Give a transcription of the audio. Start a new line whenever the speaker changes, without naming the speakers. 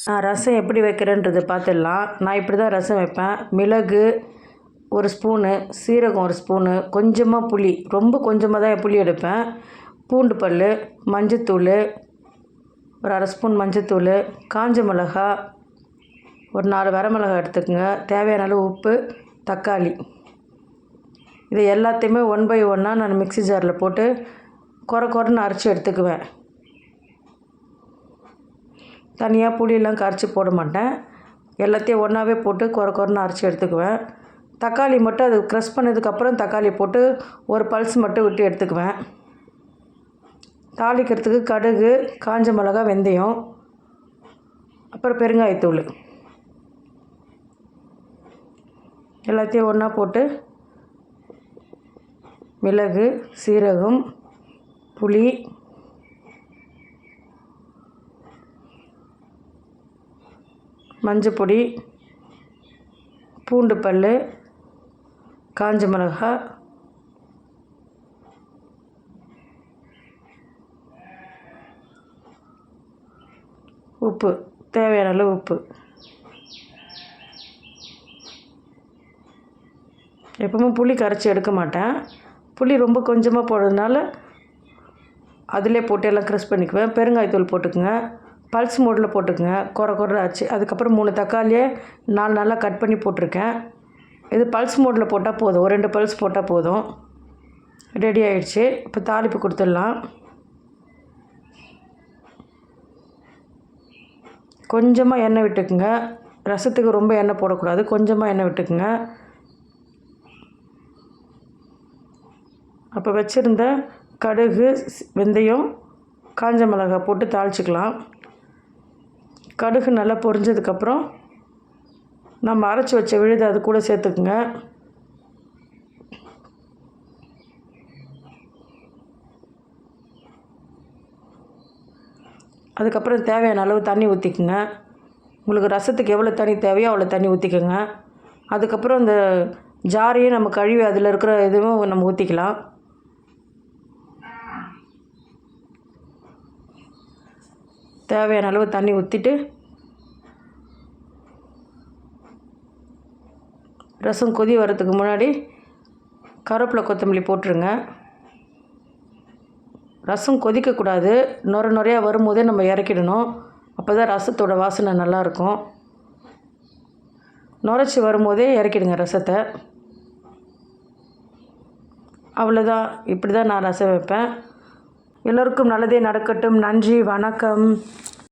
நான் ரசம் எப்படி வைக்கிறேன்றது பார்த்துடலாம். நான் இப்படி தான் ரசம் வைப்பேன். மிளகு 1 ஸ்பூனு, சீரகம் 1 ஸ்பூனு, கொஞ்சமாக புளி, ரொம்ப கொஞ்சமாக தான் புளி எடுப்பேன். பூண்டு பல், மஞ்சத்தூள், ஒரு 1/2 ஸ்பூன் மஞ்சத்தூள், காஞ்ச மிளகா, ஒரு 4 வரமிளகா எடுத்துக்கோங்க. தேவையான அளவு உப்பு, தக்காளி. இது எல்லாத்தையுமே 1 பை 1 நான் மிக்ஸி ஜாரில் போட்டு கொரன்னு அரைச்சி எடுத்துக்குவேன். தனியாக புளியெல்லாம் கரைச்சி போட மாட்டேன். எல்லாத்தையும் ஒன்றாவே போட்டு கொரன்னு அரைச்சி எடுத்துக்குவேன். தக்காளி மட்டும் அது க்ரஷ் பண்ணதுக்கப்புறம் தக்காளி போட்டு ஒரு பல்ஸ் மட்டும் விட்டு எடுத்துக்குவேன். தாளிக்கிறதுக்கு கடுகு, காஞ்ச மிளகா, வெந்தயம், அப்புறம் பெருங்காயத்தூள் எல்லாத்தையும் ஒன்றா போட்டு மிளகு, சீரகம், புளி, மஞ்சப்பொடி, பூண்டு பல், காஞ்ச மிளகா, உப்பு, தேவையான அளவு உப்பு. எப்பவுமே புளி கரைச்சி எடுக்க மாட்டேன். புளி ரொம்ப கொஞ்சமாக போடுறதுனால அதிலே போட்டு எல்லாம் க்ரஷ் பண்ணிக்குவேன். பெருங்காயத்தூள் போட்டுக்குங்க. பல்ஸ் மோடில் போட்டுக்குங்க. கொர ஆச்சு. அதுக்கப்புறம் 3 தக்காளியை 4 நல்லா கட் பண்ணி போட்டிருக்கேன். இது பல்ஸ் மோடில் போட்டால் போதும். ஒரு 2 பல்ஸ் போட்டால் போதும். ரெடி ஆகிடுச்சு. இப்போ தாளிப்பு கொடுத்துடலாம். கொஞ்சமாக எண்ணெய் விட்டுக்குங்க. ரசத்துக்கு ரொம்ப எண்ணெய் போடக்கூடாது. கொஞ்சமாக எண்ணெய் விட்டுக்குங்க. அப்போ வச்சுருந்த கடுகு, வெந்தயம், காஞ்ச மிளகாய் போட்டு தாளிச்சிக்கலாம். கடுகு நல்லா பொரிஞ்சதுக்கப்புறம் நம்ம அரைச்சி வச்ச விழுது அது கூட சேர்த்துக்குங்க. அதுக்கப்புறம் தேவையான அளவு தண்ணி ஊற்றிக்குங்க. உங்களுக்கு ரசத்துக்கு எவ்வளோ தண்ணி தேவையோ அவ்வளோ தண்ணி ஊற்றிக்கோங்க. அதுக்கப்புறம் இந்த ஜாரையும் நம்ம கழுவி அதில் இருக்கிற இதுவும் நம்ம ஊற்றிக்கலாம். தேவையான அளவு தண்ணி ஊற்றிட்டு ரசம் கொதி வரத்துக்கு முன்னாடி கருவேப்பிலை, கொத்தமல்லி போட்டுருங்க. ரசம் கொதிக்கக்கூடாது. நுரையாக வரும்போதே நம்ம இறக்கிடணும். அப்போ தான் ரசத்தோட வாசனை நல்லாயிருக்கும். நுரைச்சி வரும்போதே இறக்கிடுங்க ரசத்தை. அவ்வளோதான். இப்படி தான் நான் ரசம் வைப்பேன். எல்லோருக்கும் நல்லதே நடக்கட்டும். நன்றி, வணக்கம்.